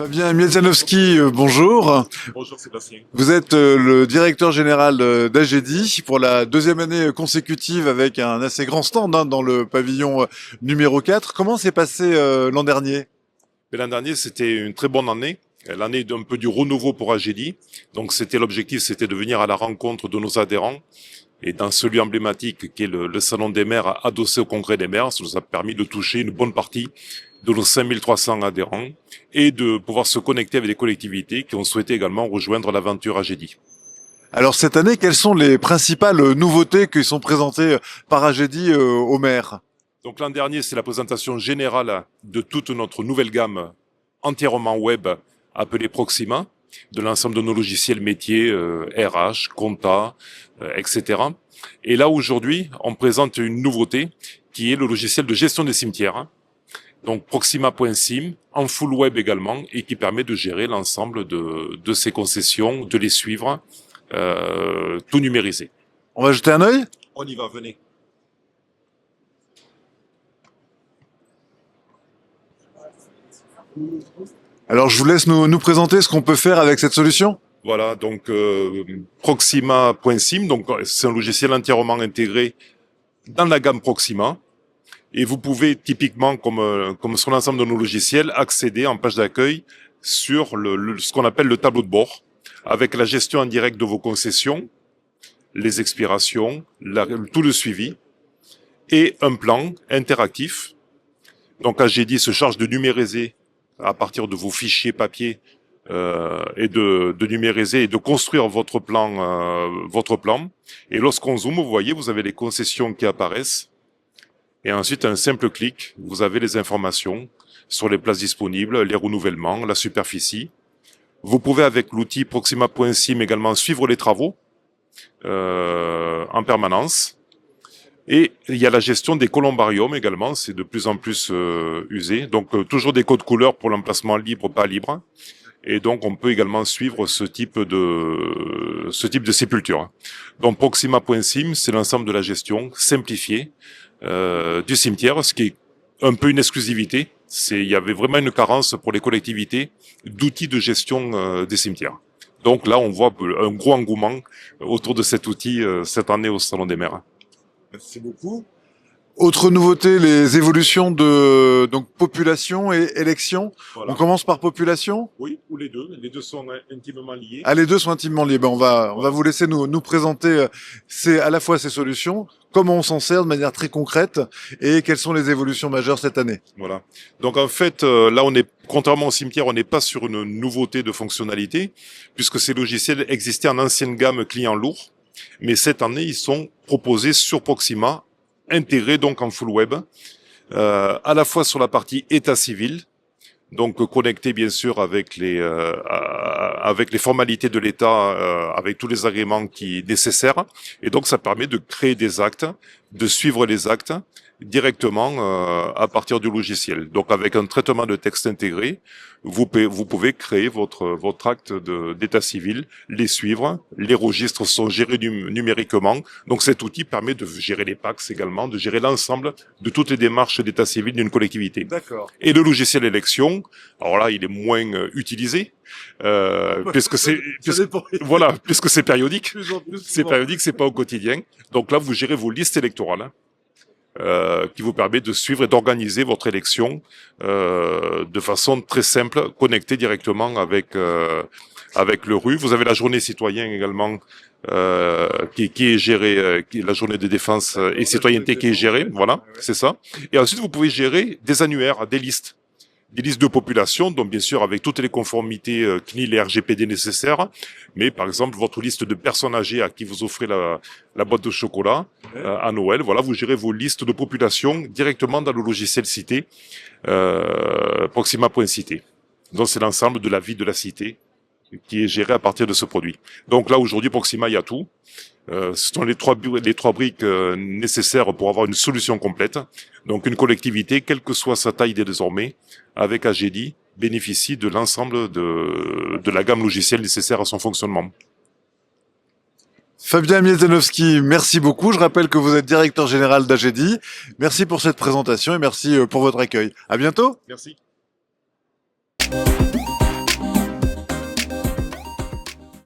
Fabien Miedzanowski, bonjour. Bonjour Sébastien. Vous êtes le directeur général d'Agedi pour la deuxième année consécutive avec un assez grand stand dans le pavillon numéro 4. Comment s'est passé l'an dernier? Mais l'an dernier, c'était une très bonne année. L'année d'un peu du renouveau pour Agedi. Donc l'objectif, c'était de venir à la rencontre de nos adhérents. Et dans ce lieu emblématique qui est le Salon des maires adossé au Congrès des maires, ça nous a permis de toucher une bonne partie de nos 5300 adhérents et de pouvoir se connecter avec les collectivités qui ont souhaité également rejoindre l'aventure Agedi. Alors cette année, quelles sont les principales nouveautés qui sont présentées par Agedi aux maires? Donc l'an dernier, c'est la présentation générale de toute notre nouvelle gamme entièrement web appelée Proxima, de l'ensemble de nos logiciels métiers, RH, compta, etc. Et là, aujourd'hui, on présente une nouveauté qui est le logiciel de gestion des cimetières. Donc Proxima.sim, en full web également, et qui permet de gérer l'ensemble de ces concessions, de les suivre, tout numérisé. On va jeter un œil? On y va, venez. Alors je vous laisse nous présenter ce qu'on peut faire avec cette solution. Voilà, donc Proxima.sim, donc c'est un logiciel entièrement intégré dans la gamme Proxima. Et vous pouvez typiquement, comme sur l'ensemble de nos logiciels, accéder en page d'accueil sur ce qu'on appelle le tableau de bord, avec la gestion en direct de vos concessions, les expirations, tout le suivi, et un plan interactif. Donc Agedi se charge de numériser à partir de vos fichiers papier et de numériser et de construire votre plan. Et lorsqu'on zoome, vous voyez, vous avez les concessions qui apparaissent. Et ensuite, un simple clic, vous avez les informations sur les places disponibles, les renouvellements, la superficie. Vous pouvez, avec l'outil Proxima.sim, également suivre les travaux en permanence. Et il y a la gestion des columbariums également, c'est de plus en plus usé. Donc, toujours des codes couleurs pour l'emplacement libre, pas libre. Et donc, on peut également suivre ce type de sépulture. Donc, Proxima.sim, c'est l'ensemble de la gestion simplifiée du cimetière, ce qui est un peu une exclusivité. Il y avait vraiment une carence pour les collectivités d'outils de gestion des cimetières. Donc là, on voit un gros engouement autour de cet outil cette année au Salon des maires. Merci beaucoup. Autre nouveauté, les évolutions de donc population et élection. Voilà. On commence par population? Oui, ou les deux. Les deux sont intimement liés. Ah, les deux sont intimement liés. Ben, on va vous laisser nous présenter à la fois ces solutions, comment on s'en sert de manière très concrète et quelles sont les évolutions majeures cette année. Voilà. Donc en fait, là, contrairement au cimetière, on n'est pas sur une nouveauté de fonctionnalité, puisque ces logiciels existaient en ancienne gamme client lourd, mais cette année, ils sont proposés sur Proxima, intégrés donc en full web, à la fois sur la partie état civil, donc connecté bien sûr avec les formalités de l'État, avec tous les agréments nécessaires, et donc ça permet de créer des actes, de suivre les actes directement à partir du logiciel. Donc avec un traitement de texte intégré, vous pouvez créer votre acte d'état civil, les suivre, les registres sont gérés numériquement. Donc cet outil permet de gérer les PACS également, de gérer l'ensemble de toutes les démarches d'état civil d'une collectivité. D'accord. Et le logiciel élection, alors là, il est moins utilisé, puisque c'est périodique. C'est périodique, c'est pas au quotidien. Donc là, vous gérez vos listes électorales, qui vous permet de suivre et d'organiser votre élection de façon très simple, connectée directement avec le RU. Vous avez la journée citoyen également, qui est gérée, la journée de défense et citoyenneté qui est gérée, voilà, c'est ça. Et ensuite, vous pouvez gérer des annuaires, des listes de population, donc bien sûr avec toutes les conformités CNIL et RGPD nécessaires, mais par exemple votre liste de personnes âgées à qui vous offrez la boîte de chocolat à Noël, voilà, vous gérez vos listes de population directement dans le logiciel cité, Proxima.cité. Donc c'est l'ensemble de la vie de la cité qui est géré à partir de ce produit. Donc là aujourd'hui Proxima, il y a tout. Ce sont les trois briques nécessaires pour avoir une solution complète. Donc une collectivité, quelle que soit sa taille désormais, avec Agedi, bénéficie de l'ensemble de la gamme logicielle nécessaire à son fonctionnement. Fabien Miedzanowski, merci beaucoup. Je rappelle que vous êtes directeur général d'Agedi. Merci pour cette présentation et merci pour votre accueil. À bientôt. Merci.